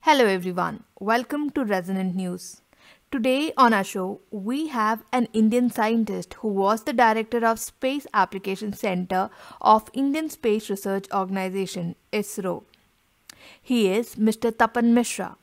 Hello everyone, welcome to Resonant News. Today on our show, we have an Indian scientist who was the director of Space Application Center of Indian Space Research Organization ISRO. He is Mr. Tapan Mishra.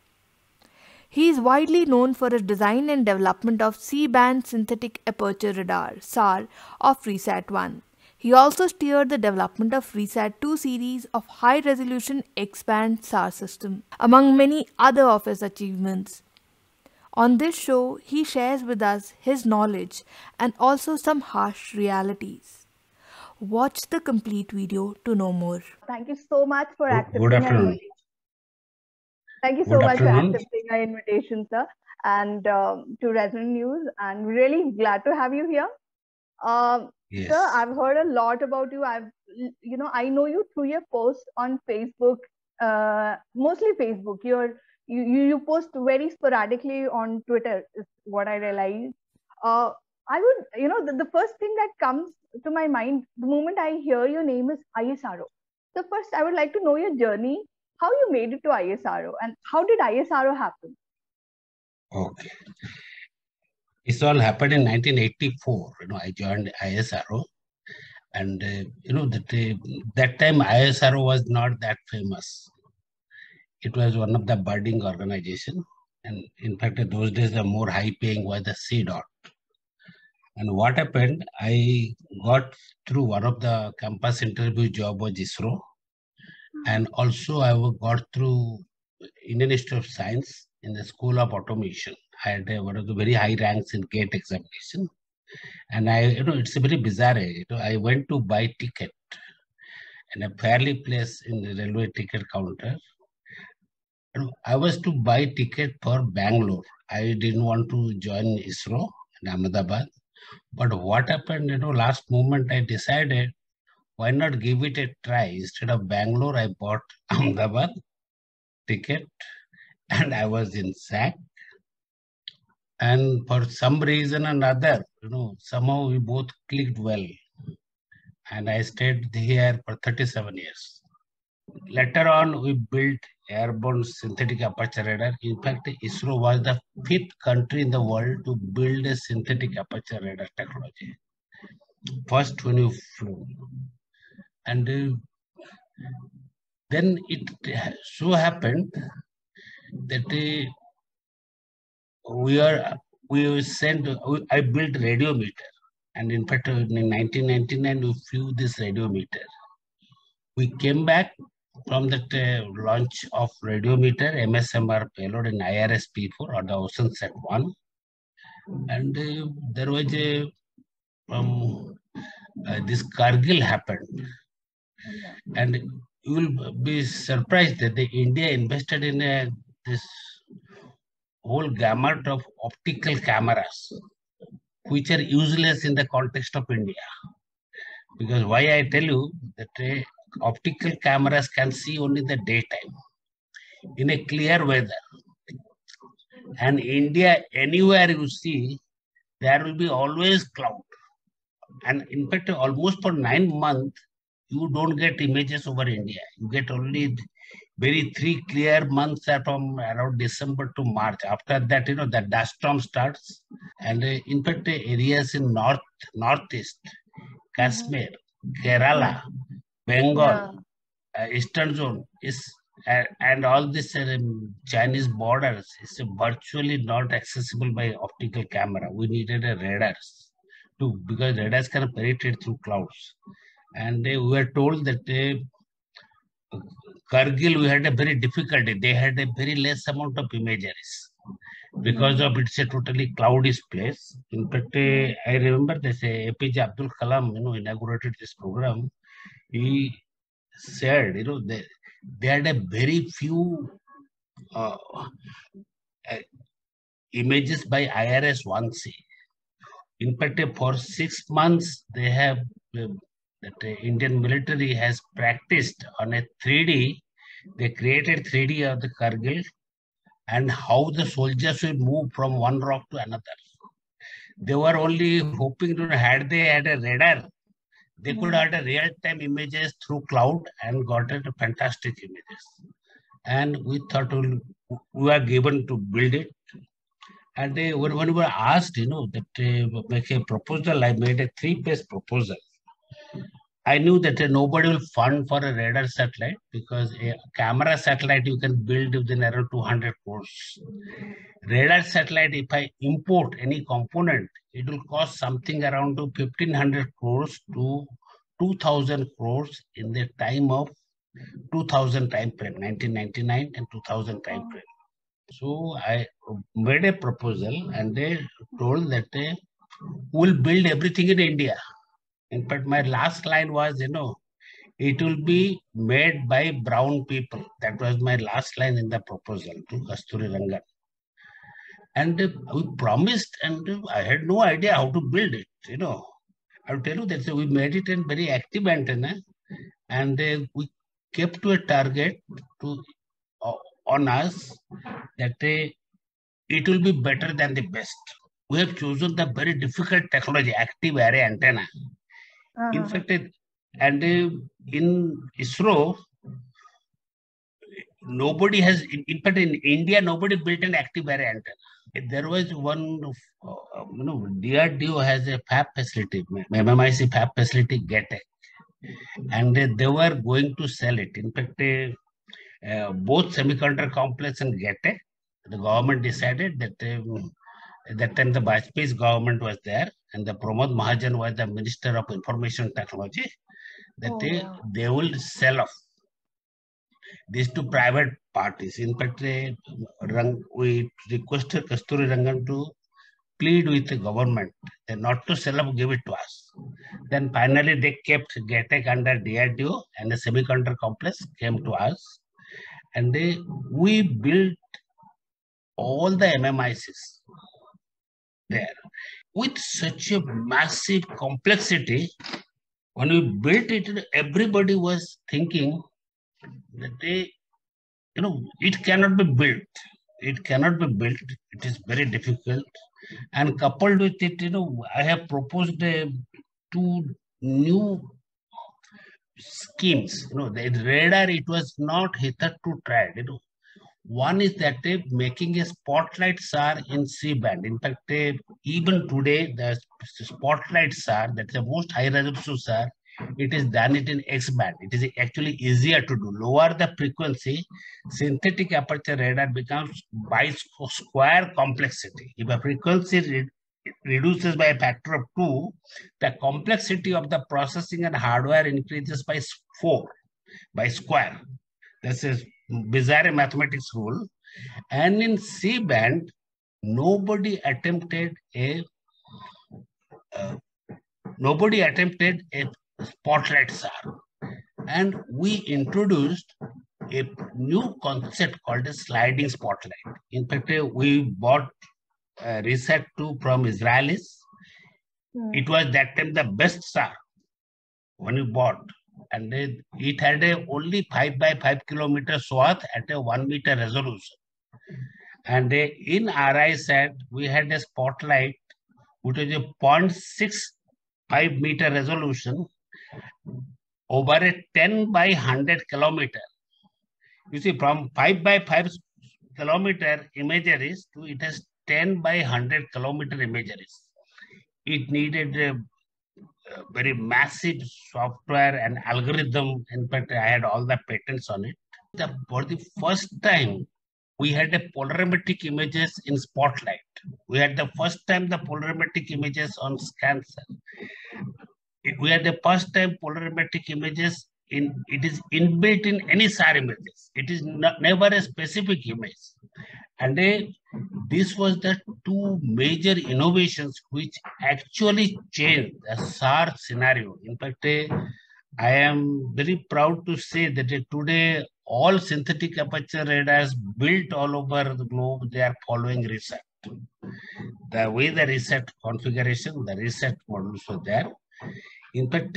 He is widely known for his design and development of C-band synthetic aperture radar (SAR) of Risat 1. He also steered the development of Risat 2 series of high-resolution X-band SAR system, among many other of his achievements. On this show, he shares with us his knowledge and also some harsh realities. Watch the complete video to know more. Thank you so much for accepting Good afternoon. Thank you so much for accepting our invitation, sir, and to Resonant News. And really glad to have you here. Yes. Sir, I've heard a lot about you. I know you through your posts on Facebook, mostly Facebook. You post very sporadically on Twitter, is what I realized. I would, the first thing that comes to my mind the moment I hear your name is ISRO. So first, I would like to know your journey, how you made it to ISRO, and how did ISRO happen? Okay. This all happened in 1984. I joined ISRO, and that time ISRO was not that famous. It was one of the budding organization, and in fact, those days the more high-paying was the CDOT. And what happened? I got through one of the campus interview job was ISRO, and also I got through Indian Institute of Science in the School of Automation. I had one of the very high ranks in GATE examination. And it's a very bizarre. I went to buy ticket in a fairly place in the railway ticket counter. I was to buy ticket for Bangalore. I didn't want to join ISRO in Ahmedabad. But what happened, last moment I decided, why not give it a try? Instead of Bangalore, I bought Ahmedabad ticket and I was in SAC. And for some reason or another, somehow we both clicked well. And I stayed here for 37 years. Later on, we built airborne synthetic aperture radar. In fact, ISRO was the 5th country in the world to build a synthetic aperture radar technology. First when you flew. And then it so happened that I built radio meter, and in fact in 1999 we flew this radio meter. We came back from that launch of radio meter MSMR payload in IRS-P4 or the OceanSat 1, and there was this Kargil happened, and you will be surprised that India invested in this whole gamut of optical cameras, which are useless in the context of India. Because why I tell you that optical cameras can see only the daytime in a clear weather. And India, anywhere you see, there will be always cloud. And in fact, almost for 9 months, you don't get images over India. You get only very 3 clear months are from around December to March. After that, the dust storm starts. And in fact, areas in northeast, Kashmir, Kerala, Bengal, Eastern zone and all this Chinese borders is virtually not accessible by optical camera. We needed a radars too, because radars can penetrate through clouds. And we were told that Kargil, we had a very difficulty. They had a very less amount of imageries because of it's a totally cloudish place. In fact, I remember this APJ Abdul Kalam, inaugurated this program. He said, they had a very few images by IRS-1C. In fact, for 6 months, they have that the Indian military has practiced on a 3D. They created 3D of the Kargil and how the soldiers will move from one rock to another. They were only hoping to had they had a radar, they could have a real-time images through cloud and got a fantastic images. and we thought we were given to build it. And when we were asked, that make a proposal, I made a 3-page proposal. I knew that nobody will fund for a radar satellite because a camera satellite you can build within around 200 crores. Radar satellite, if I import any component, it will cost something around to 1500 crores to 2000 crores in the time of 2000 time frame, 1999 and 2000 time frame. So I made a proposal and they told that we'll build everything in India. In fact, my last line was, it will be made by brown people. That was my last line in the proposal to Kasturi Rangan. And we promised, and I had no idea how to build it, I'll tell you that we made it in very active antenna, and we kept to a target to on us that it will be better than the best. We have chosen the very difficult technology, active array antenna. In fact, and in ISRO, nobody has, in fact, in India, nobody built an active array antenna. There was one, DRDO has a fab facility, MMIC fab facility, GETEC, and they were going to sell it. In fact, both semiconductor complex and GETEC, the government decided that at that time the Vajpayee's government was there, and the Pramod Mahajan was the Minister of Information Technology, that they will sell off these to private parties. In fact, we requested Kasturi Rangan to plead with the government not to sell up, give it to us. Then finally they kept GETEC under DRDO and the semiconductor complex came to us. And we built all the MMICs there with such a massive complexity. When we built it, everybody was thinking that it cannot be built. It cannot be built. It is very difficult. And coupled with it, I have proposed 2 new schemes. The radar, it was not hitherto tried. One is that making a spotlight SAR in C-band. In fact, even today, the spotlight SAR, that's the most high resolution SAR, it is done it in X-band. It is actually easier to do. Lower the frequency, synthetic aperture radar becomes by square complexity. If a frequency reduces by a factor of 2, the complexity of the processing and hardware increases by 4, by square. This is bizarre mathematics rule. And in C-band, nobody attempted a spotlight SAR. And we introduced a new concept called a sliding spotlight. In fact, we bought Risat 2 from Israelis. It was that time the best SAR when we bought. And it had only 5 by 5 kilometer swath at a 1 meter resolution. And in RISAT, we had a spotlight which was a 0.65 meter resolution over a 10 by 100 kilometer. You see, from 5 by 5 kilometer imageries to it has 10 by 100 kilometer imageries. It needed a very massive software and algorithm. In fact, I had all the patents on it. For the first time, we had a polarimetric images in spotlight. We had the first time the polarimetric images on scancer. We had the first time polarimetric images it is inbuilt in any SAR images. It is never a specific image. And this was the 2 major innovations which actually changed the SAR scenario. In fact, I am very proud to say that today all synthetic aperture radars built all over the globe, they are following Risat. The way the Risat configuration, the Risat models were there. In fact,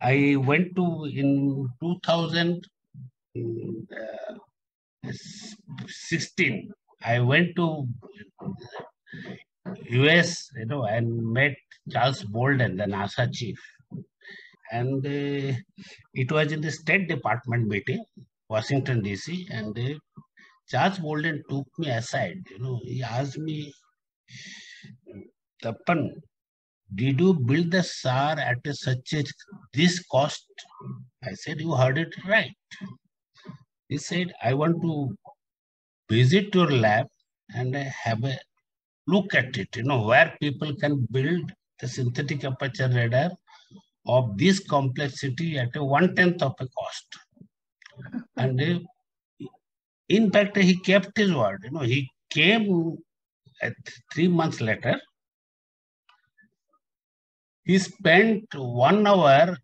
I went to in 2016. I went to US, and met Charles Bolden, the NASA chief. And it was in the State Department meeting. Washington DC, and Charles Bolden took me aside. He asked me, Tapan, did you build the SAR at this cost? I said, you heard it right. He said, I want to visit your lab and have a look at it, where people can build the synthetic aperture radar of this complexity at a 1/10 of a cost. And in fact, he kept his word. He came 3 months later. He spent 1 hour,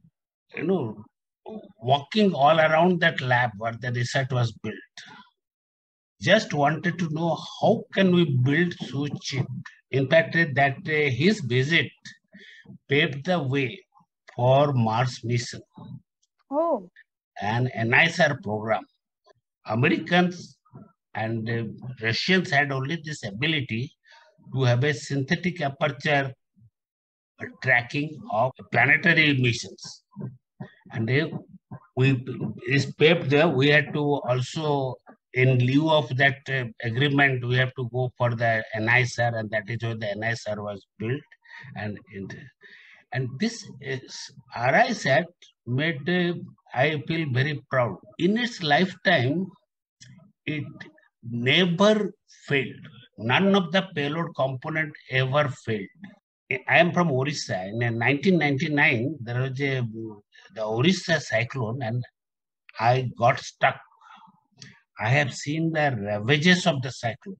walking all around that lab where the Risat was built. Just wanted to know how can we build so cheap. In fact, that his visit paved the way for Mars mission and a nicer program. Americans and Russians had only this ability to have a synthetic aperture tracking of planetary missions. And is paved there. We had to also, in lieu of that agreement, we have to go for the NISR, and that is where the NISR was built. And this is RISAT made, I feel very proud. In its lifetime, it never failed. None of the payload component ever failed. I am from Orissa. In 1999, there was the Orissa cyclone, and I got stuck. I have seen the ravages of the cyclone,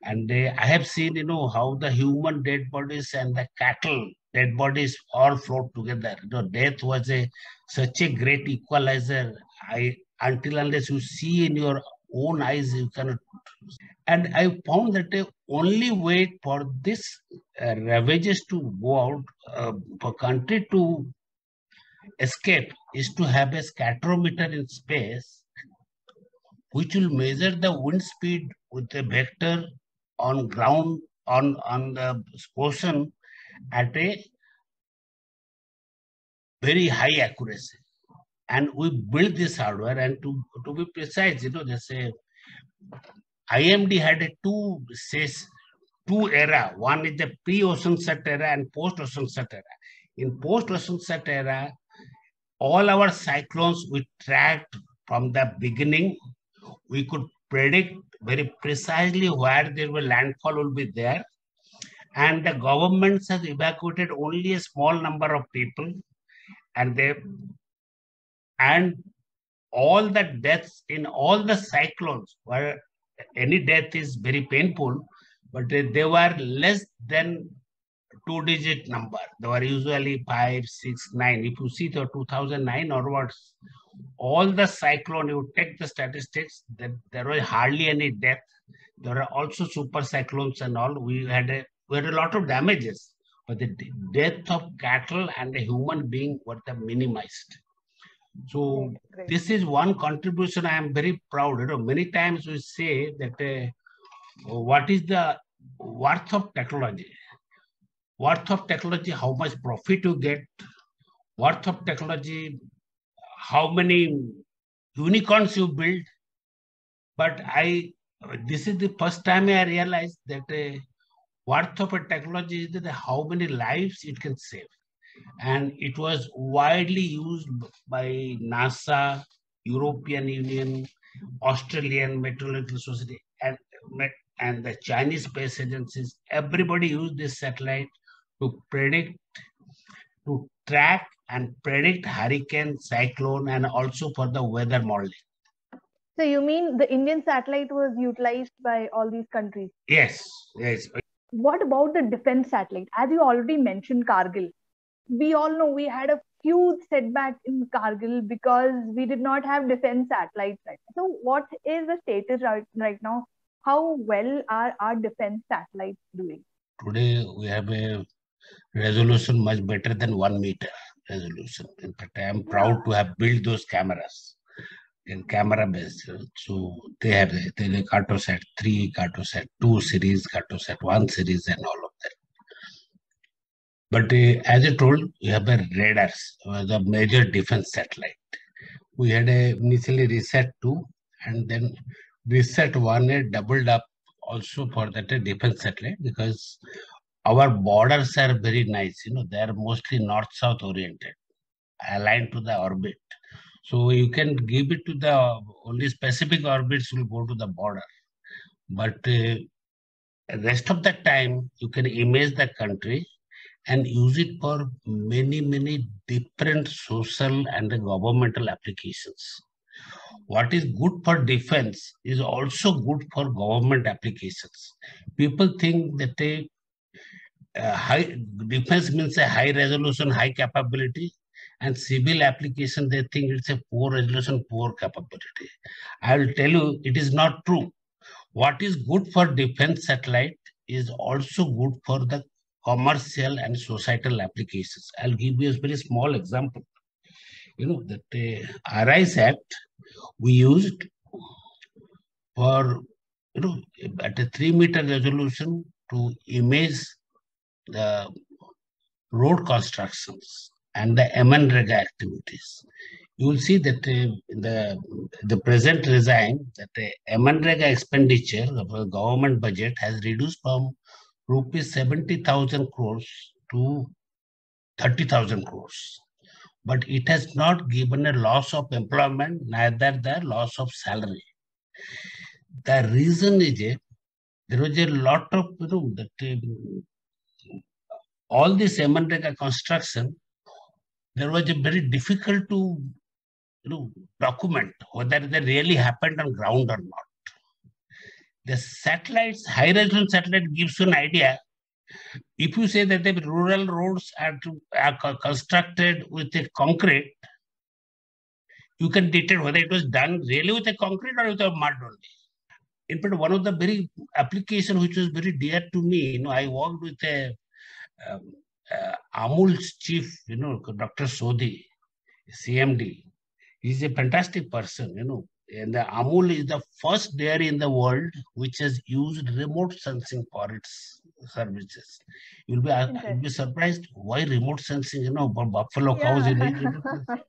and I have seen, how the human dead bodies and the cattle dead bodies all float together. Death was such a great equalizer. Until unless you see in your own eyes, you cannot. And I found that the only way for this ravages to go out, for country to escape, is to have a scatterometer in space, which will measure the wind speed with a vector on ground, on the ocean at a very high accuracy. And we built this hardware, and to be precise, there's a IMD had two era. One is the pre-ocean set era and post-ocean set era. In post-ocean set era, all our cyclones we tracked from the beginning. We could predict very precisely where there will landfall will be there. And the governments have evacuated only a small number of people, and all the deaths in all the cyclones, where any death is very painful, but they were less than 2-digit number. They were usually 5, 6, 9. If you see the 2009 onwards, all the cyclone, you take the statistics, that there was hardly any death. There are also super cyclones and all. We had a lot of damages, but the death of cattle and a human being were minimized. So this is one contribution I am very proud. Many times we say that what is the worth of technology? Worth of technology, how much profit you get. Worth of technology, how many unicorns you build. But this is the first time I realized that worth of a technology is that how many lives it can save. And it was widely used by NASA, European Union, Australian Meteorological Society, and the Chinese space agencies. Everybody used this satellite to predict, to track and predict hurricane, cyclone, and also for the weather modeling. So you mean the Indian satellite was utilized by all these countries? Yes. What about the defense satellite? As you already mentioned, Kargil. We all know we had a huge setback in Kargil because we did not have defense satellites. So what is the status right now? How well are our defense satellites doing? Today we have a resolution much better than 1 meter resolution. In fact, I am proud to have built those cameras in camera based. So they have the Cartosat 3, Cartosat 2 series, Cartosat 1 series, and all of that. But as I told, we have the radars, the major defense satellite. We had initially Risat 2, and then Risat 1 had doubled up also for that defense satellite, because our borders are very nice. They are mostly north-south oriented, aligned to the orbit. So you can give it to the only specific orbits will go to the border. But rest of the time, you can image the country and use it for many, many different social and governmental applications. What is good for defense is also good for government applications. People think that high defense means a high resolution, high capability, and civil application they think it's a poor resolution, poor capability. I will tell you, it is not true. What is good for defense satellite is also good for the commercial and societal applications. I'll give you a very small example. That Arise Act we used for at a 3-meter resolution to image the road constructions and the MNREGA activities. You will see that the present design that the MNREGA expenditure of the government budget has reduced from rupees 70,000 crores to 30,000 crores. But it has not given a loss of employment, neither the loss of salary. The reason is there was a lot of all this MNREGA construction. There was a very difficult to document whether they really happened on ground or not. The satellites, high resolution satellite gives you an idea. If you say that the rural roads are constructed with a concrete, you can detect whether it was done really with a concrete or with a mud only. In fact, one of the very application which was very dear to me, I worked with a Amul's chief, Dr. Sodhi, CMD. He's a fantastic person, And the Amul is the first dairy in the world which has used remote sensing for its services. You'll be surprised why remote sensing, for buffalo cows you need remote sensing.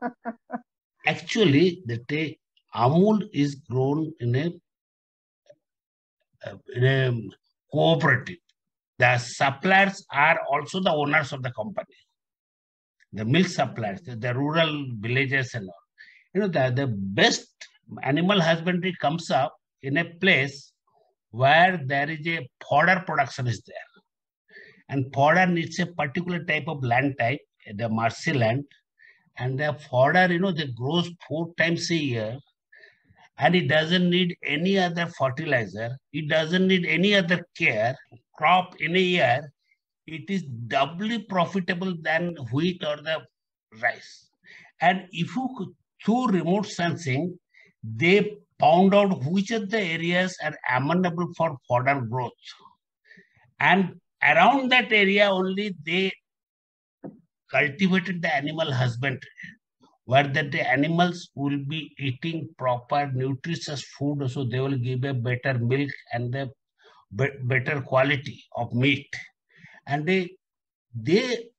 Actually, the Amul is grown in a cooperative. The suppliers are also the owners of the company. The milk suppliers, the rural villages and all. The best animal husbandry comes up in a place where there is a fodder production is there. And fodder needs a particular type of land type, the marshy land. And the fodder, they grows 4 times a year. And it doesn't need any other fertilizer. It doesn't need any other care. Crop in a year, it is doubly profitable than wheat or the rice. And if you through remote sensing, they found out which of the areas are amenable for fodder growth. And around that area only they cultivated the animal husbandry, where that the animals will be eating proper nutritious food, so they will give a better milk and the better quality of meat. And they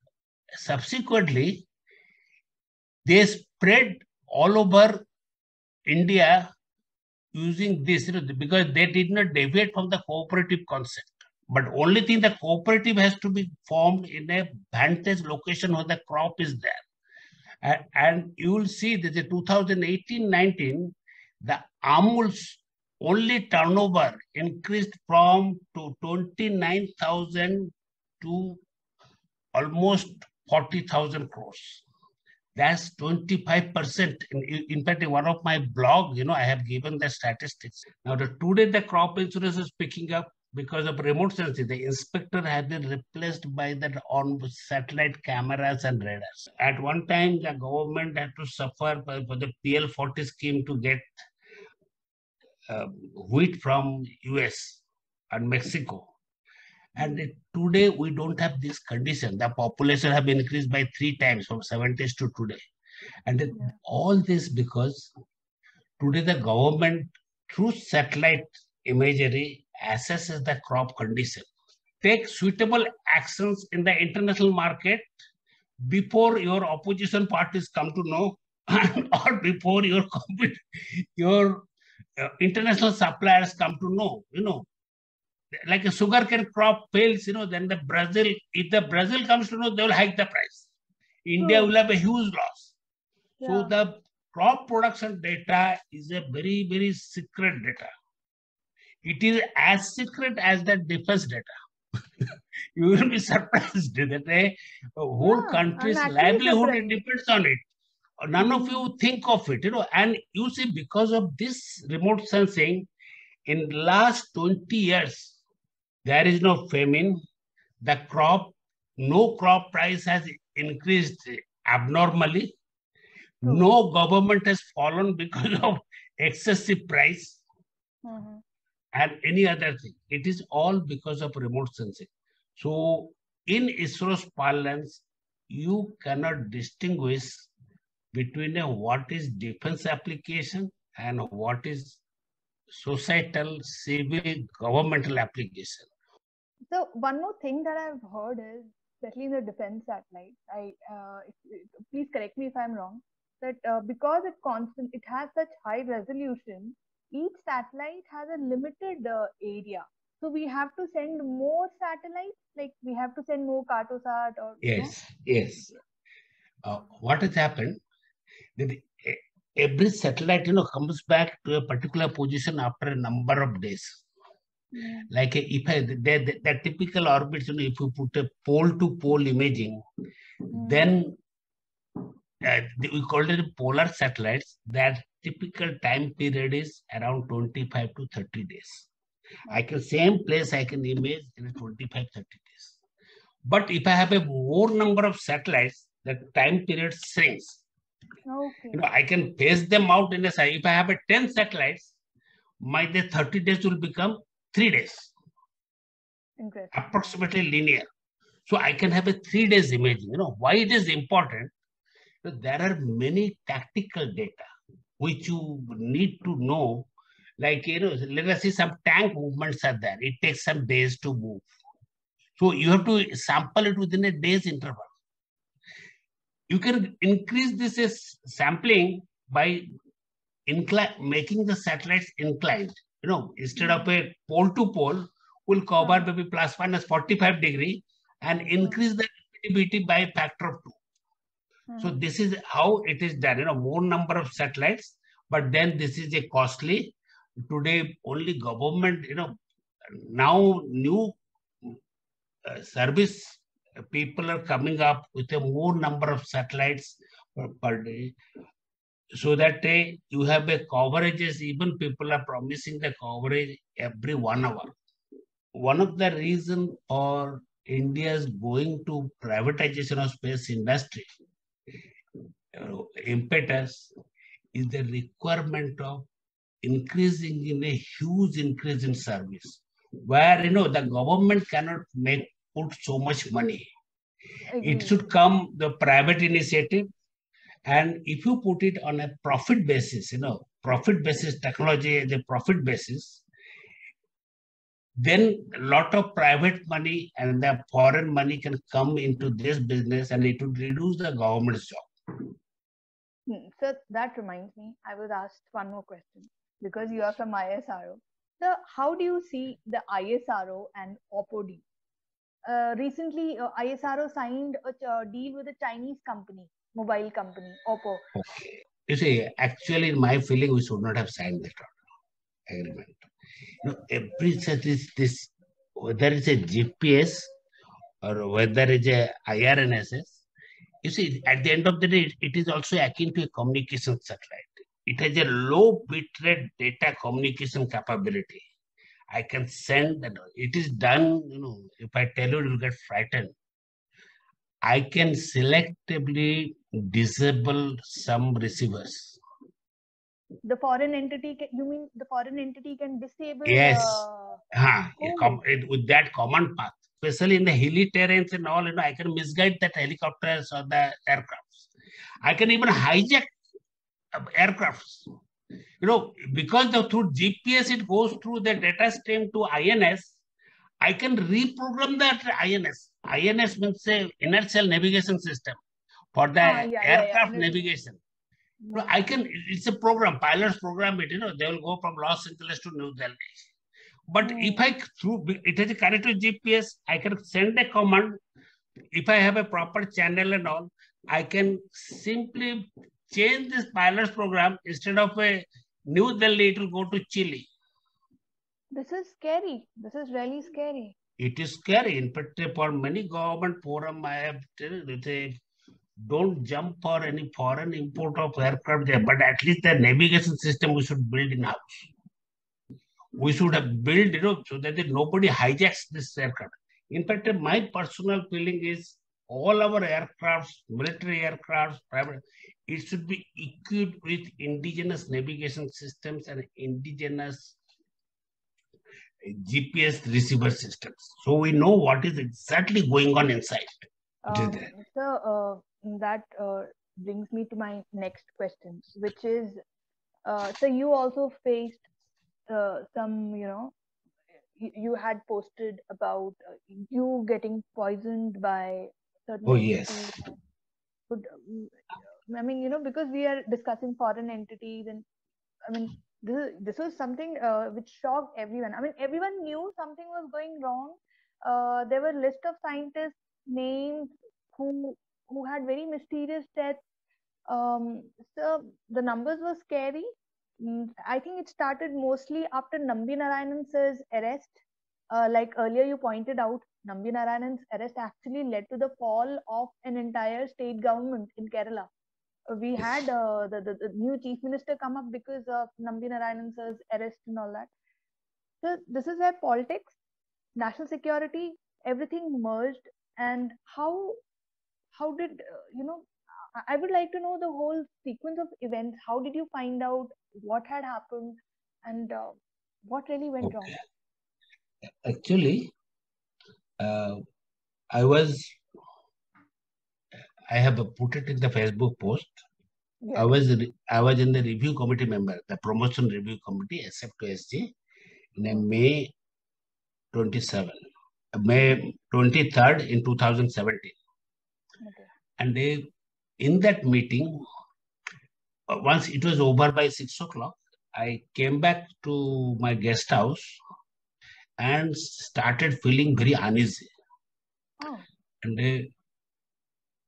subsequently they spread all over India using this, because they did not deviate from the cooperative concept. But only thing, the cooperative has to be formed in a vantage location where the crop is there. And you will see that the 2018-19, the Amul's only turnover increased from to 29,000 to almost 40,000 crores. That's 25%. In fact, in one of my blog, I have given the statistics. Now, today the crop insurance is picking up because of remote sensing. The inspector has been replaced by the on satellite cameras and radars. At one time, the government had to suffer for the PL40 scheme to get wheat from US and Mexico. And today we don't have this condition. The population have increased by 3 times from 70s to today. And all this because today the government through satellite imagery assesses the crop condition. Take suitable actions in the international market before your opposition parties come to know or before your international suppliers come to know, like a sugarcane crop fails, then if the Brazil comes to know, they will hike the price. India will have a huge loss. Yeah. So the crop production data is a very, very secret data. It is as secret as the defense data. You will be surprised that a whole country's livelihood depends on it. None of you think of it, and you see, because of this remote sensing, in the last 20 years, there is no famine. No crop price has increased abnormally. No government has fallen because of excessive price and any other thing. It is all because of remote sensing. So in ISRO's parlance, you cannot distinguish between what is defense application and what is societal, civil, governmental application. So one more thing that I've heard is, especially in the defense satellite, please correct me if I'm wrong, that because it has such high resolution, each satellite has a limited area. So we have to send more satellites, like we have to send more Cartosat or Yes. What has happened? That every satellite, comes back to a particular position after a number of days. Like the typical orbits, if you put a pole-to-pole imaging, then we call it polar satellites. That typical time period is around 25 to 30 days. Same place I can image in 25, 30 days. But if I have a more number of satellites, the time period shrinks. I can phase them out in a size. If I have 10 satellites, the 30 days will become 3 days. Approximately linear. So I can have a 3 days imaging. Why it is important? There are many tactical data which you need to know. Like, let us say some tank movements are there. It takes some days to move. So you have to sample it within a day's interval. You can increase this sampling by making the satellites inclined. Instead of a pole to pole, we'll cover maybe plus minus 45 degree and increase the activity by a factor of 2. So this is how it is done. More number of satellites, but then this is a costly. Today, only government, now new service people are coming up with a more number of satellites per day, so that you have a coverages. Even people are promising the coverage every 1 hour. One of the reasons for India's going to privatization of space industry impetus is the requirement of increasing in a huge increase in service, where the government cannot put so much money. It should come the private initiative, and if you put it on a profit basis, profit basis technology as a profit basis, then a lot of private money and the foreign money can come into this business, and it would reduce the government's job. So that reminds me, I was asked one more question because you are from ISRO. So how do you see the ISRO and Oppo deal? Recently, ISRO signed a deal with a Chinese company, mobile company, Oppo. Okay. You see, actually, in my feeling, we should not have signed that agreement. Every such is this, whether it's a GPS or whether it's a IRNSS, you see, at the end of the day, it is also akin to a communication satellite. It has a low bitrate data communication capability. I can send that. It is done, if I tell you, you'll get frightened. I can selectively disable some receivers. The foreign entity, you mean the foreign entity can disable? Yes. With that command path, especially in the hilly terrains and all, I can misguide that helicopters or the aircrafts. I can even hijack aircrafts. Because through GPS it goes through the data stream to INS, I can reprogram that INS. INS means a inertial navigation system for the aircraft navigation. No, it's a program, pilots program, they will go from Los Angeles to New Delhi. But if it has a connected GPS, I can send a command. If I have a proper channel and all, I can simply change this pilots program. Instead of a New Delhi, it will go to Chile. This is scary. This is really scary. It is scary. In fact, for many government forum, I have they don't jump for any foreign import of aircraft there, but at least the navigation system we should build in house. We should have built, so that nobody hijacks this aircraft. In fact, my personal feeling is all our aircrafts, military aircrafts, private, it should be equipped with indigenous navigation systems and indigenous GPS receiver systems. So we know what is exactly going on inside. So that brings me to my next question, which is, so you also faced some, you had posted about you getting poisoned by certain entities. I mean, because we are discussing foreign entities, and I mean, this was something which shocked everyone. I mean, everyone knew something was going wrong. There were list of scientists names who had very mysterious deaths. So the numbers were scary. I think it started mostly after Nambi Narayanan sir's arrest. Like earlier you pointed out, Nambi Narayanan's arrest actually led to the fall of an entire state government in Kerala. We had the new chief minister come up because of Nambi Narayanan sir's arrest and all that. So this is where politics, national security, everything merged. And how did I would like to know the whole sequence of events. How did you find out what had happened, and what really went wrong? Actually, I have put it in the Facebook post. Yeah. I was in the review committee member, the promotion review committee, except to SG, in May 23rd in 2017. Okay. And in that meeting, once it was over by 6 o'clock, I came back to my guest house and started feeling very uneasy. Oh. And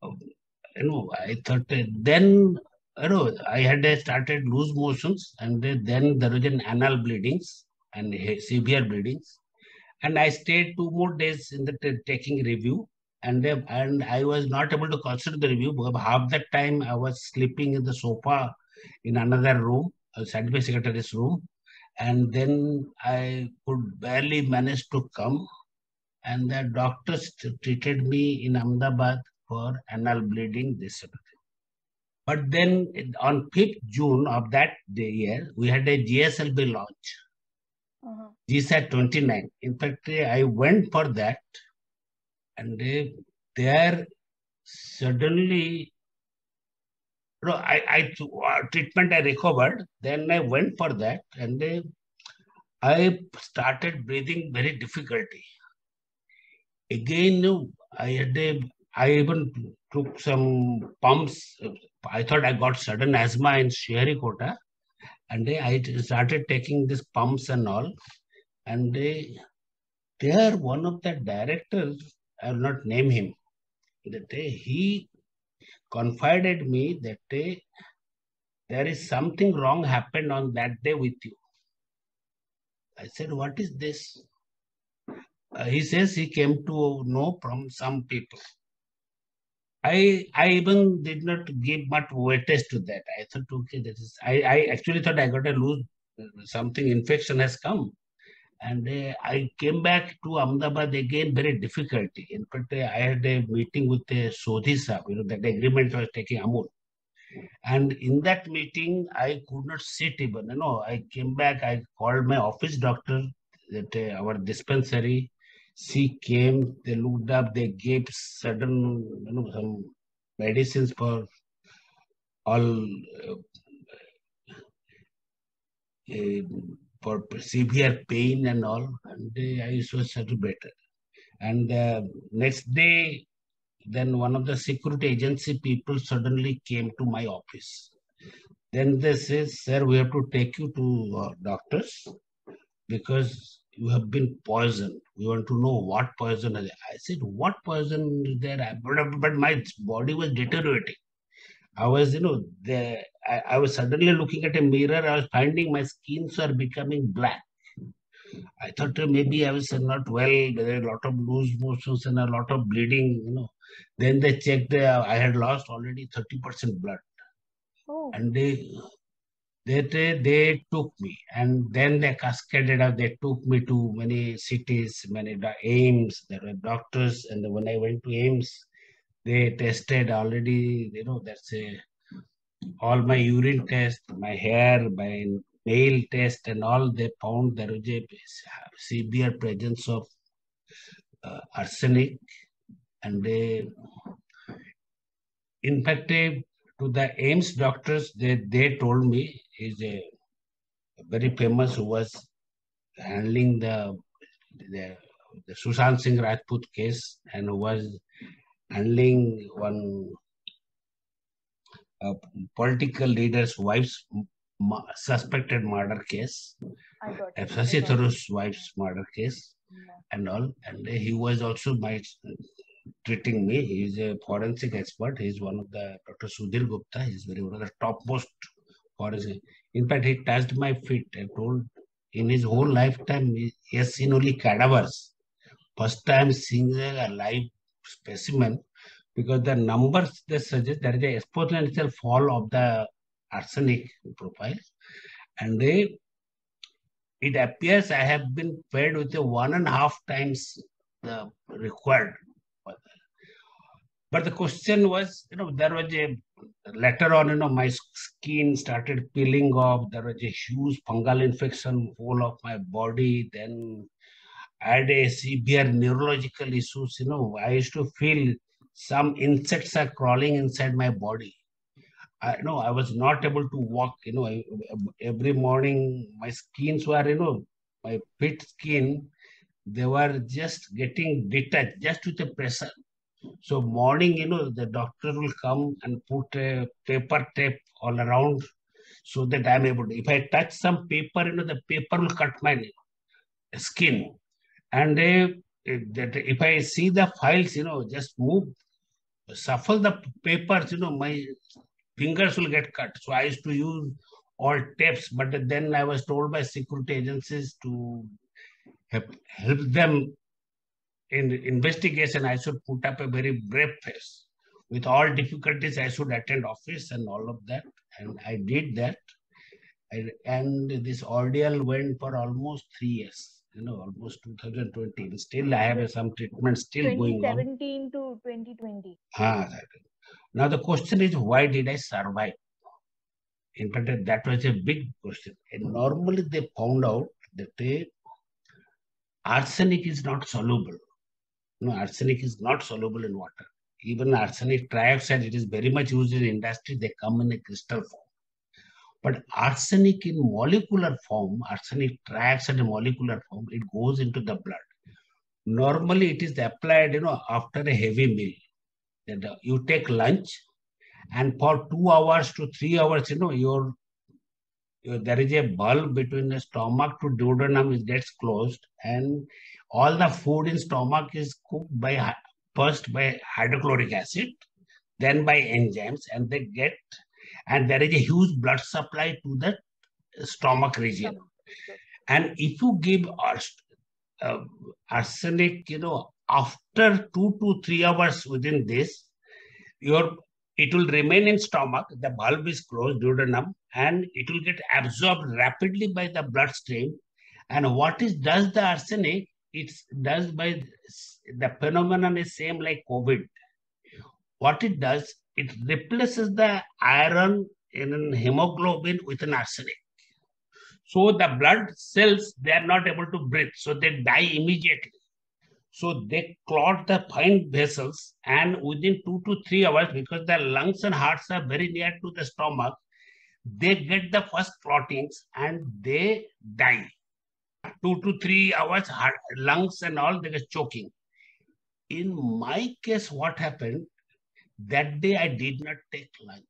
I thought then, I had started loose motions, and then there was an anal bleedings and severe bleedings. And I stayed 2 more days in the taking review, and I was not able to consider the review because half that time I was sleeping in the sofa in another room, scientific secretary's room, and then I could barely manage to come, and the doctors treated me in Ahmedabad for anal bleeding, this sort of thing. But then on 5th June of that year, we had a GSLV launch. GSAT 29. In fact, I went for that, and there suddenly, treatment I recovered. Then I went for that, and I started breathing very difficulty. Again, I even took some pumps. I thought I got sudden asthma in Sriharikota, and I started taking these pumps and all. And there, one of the directors, I will not name him, that he confided me that there is something wrong happened on that day with you. I said, what is this? He says he came to know from some people. I even did not give much weightage to that. I thought, okay, that is. I actually thought I got a loose, something infection has come. And I came back to Ahmedabad again, very difficulty. In fact, I had a meeting with Sodhi Saab, that agreement was taking Amul. And in that meeting, I could not sit even. I came back, I called my office doctor, that our dispensary. She came, they looked up, they gave sudden, some medicines for all for severe pain and all, and I was a little better. And next day, then one of the security agency people suddenly came to my office. Then they say, sir, we have to take you to doctors because you have been poisoned. We want to know what poison is. I said, what poison is there? But my body was deteriorating. I was, I was suddenly looking at a mirror. I was finding my skins are becoming black. I thought maybe I was not well. There are a lot of loose motions and a lot of bleeding. Then they checked. I had lost already 30% blood, Oh, and they took me, and then they cascaded out. They took me to many cities, many AIMS. There were doctors, and when I went to AIMS, they tested already. That's a all my urine test, my hair, my nail test, and all. They found there was a severe presence of arsenic, and in fact, to the AIMS doctors, they told me is a very famous who was handling the, the Sushant Singh Rajput case and who was handling one political leader's wife's suspected murder case, I got it. Shashi Tharoor's wife's murder case, and all. And he was also my treating me. He is a forensic expert. He is one of the Dr. Sudhir Gupta. He is very one of the topmost forensic. In fact, he touched my feet and told in his whole lifetime he has seen only cadavers. First time seeing a live specimen because the numbers they suggest there is a exponential fall of the arsenic profile, and it appears I have been fed with a 1.5 times the required. But the question was, there was a later on, my skin started peeling off. There was a huge fungal infection whole of my body. Then I had a severe neurological issues. I used to feel some insects are crawling inside my body. I was not able to walk. Every morning my skins were, my feet skin, they were just getting detached just with the pressure. So morning, the doctor will come and put a paper tape all around so that I'm able to. If I touch some paper, the paper will cut my skin. And that if I see the files, just move, shuffle the papers, my fingers will get cut. So I used to use all tapes, but then I was told by security agencies to help them in investigation. I should put up a very brave face. With all difficulties, I should attend office and all of that. And I did that. And this ordeal went for almost 3 years, almost 2020. Still, I have some treatment still going on. 2017 to 2020. Now, the question is, why did I survive? In fact, that was a big question. And normally, they found out that arsenic is not soluble. No, arsenic is not soluble in water. Even arsenic trioxide, it is very much used in industry. They come in a crystal form. But arsenic in molecular form, arsenic trioxide in molecular form, it goes into the blood. Normally, it is applied, after a heavy meal. You take lunch, and for 2 hours to 3 hours, there is a bulb between the stomach to duodenum. It gets closed, and all the food in stomach is cooked first by hydrochloric acid, then by enzymes, and there is a huge blood supply to the stomach region. And if you give arsenic, after 2 to 3 hours within this, it will remain in stomach. The bulb is closed, duodenum, and it will get absorbed rapidly by the bloodstream. And does the arsenic? It does by the phenomenon is same like COVID. What it does, it replaces the iron in hemoglobin with an arsenic. So the blood cells, they are not able to breathe, so they die immediately. So they clot the fine vessels, and within 2 to 3 hours, because the lungs and hearts are very near to the stomach, they get the first clottings and they die. 2 to 3 hours, lungs and all, they get choking. In my case, what happened, that day I did not take lunch.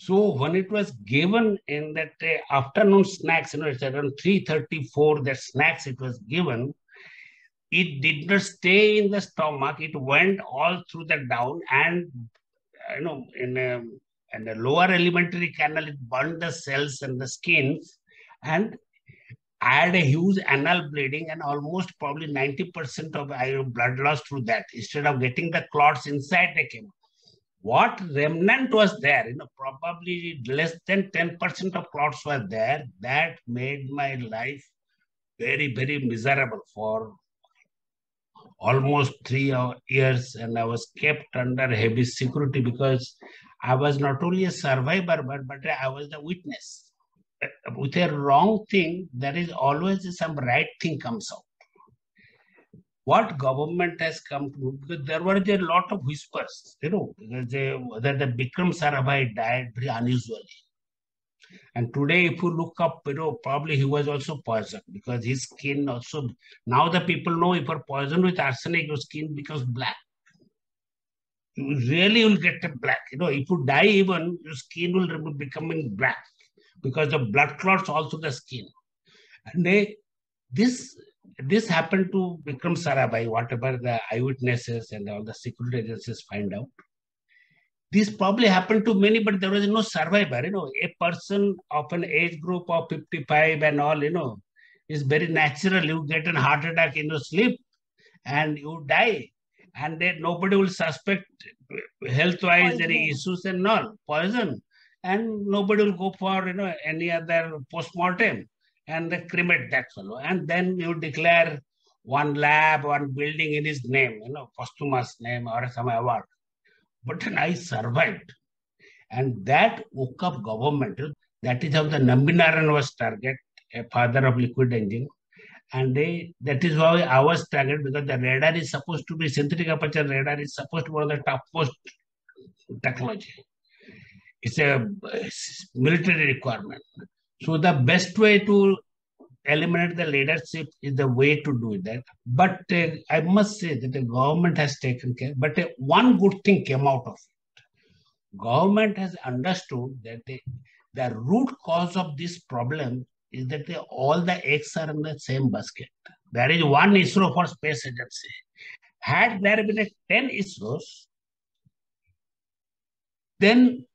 So when it was given in that afternoon snacks, it's around 3:34, that snacks it was given, it did not stay in the stomach. It went all through the down, and in the lower alimentary canal, it burned the cells and the skins, and had a huge anal bleeding, and almost probably 90% of blood loss through that. Instead of getting the clots inside, they came. What remnant was there, probably less than 10% of clots were there. That made my life very, very miserable for almost 3 years, and I was kept under heavy security because I was not only a survivor, but I was the witness. With a wrong thing, there is always some right thing comes out. What government has come to, because there were a lot of whispers, that the Bikram Sarabhai died very unusually. And today, if you look up, probably he was also poisoned because his skin also, now the people know if you're poisoned with arsenic, your skin becomes black. You really will get a black. If you die even, your skin will be becoming black because the blood clots also the skin. And this happened to Bikram Sarabhai, whatever the eyewitnesses and all the security agencies find out. This probably happened to many, but there was no survivor. A person of an age group of 55 and all, is very natural. You get a heart attack in your sleep and you die. And then nobody will suspect health-wise any issues and all, poison. And nobody will go for, any other post-mortem and they cremate that fellow. And then you declare one lab, one building in his name, posthumous name or some award. But I survived. And that woke up government. That is how the Nambinaran was targeted, a father of liquid engine. And that is why I was targeted, because the radar is supposed to be, synthetic aperture radar is supposed to be one of the topmost technology. It's a military requirement. So the best way to eliminate the leadership is the way to do that. But I must say that the government has taken care. But one good thing came out of it. Government has understood that the root cause of this problem is that all the eggs are in the same basket. There is one ISRO for space agency. Had there been 10 ISROs, then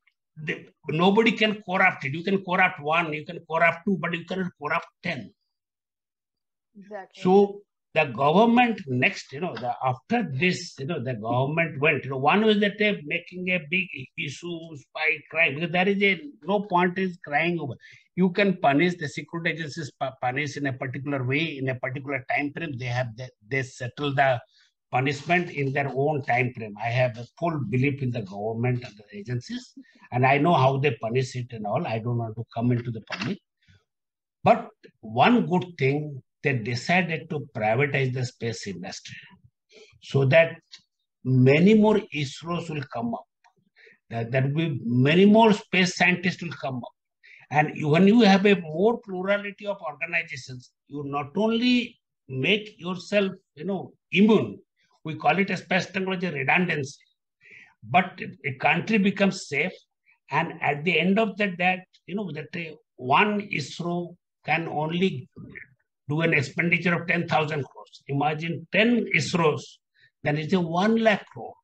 nobody can corrupt it. You can corrupt one, you can corrupt two, but you cannot corrupt 10. Exactly. So the government next, after this, the government went, one was that they're making a big issue by crime, because there is no point is crying over. You can punish, the security agencies punish in a particular way, in a particular time frame. They settle the punishment in their own time frame. I have a full belief in the government and the agencies, and I know how they punish it and all. I don't want to come into the public. But one good thing, they decided to privatize the space industry so that many more ISROs will come up. There will be many more space scientists will come up. And when you have a more plurality of organizations, you not only make yourself, immune, we call it a space technology redundancy, but a country becomes safe. And at the end of that one ISRO can only do an expenditure of 10,000 crores. Imagine 10 ISROs, then it's a 1 lakh crore.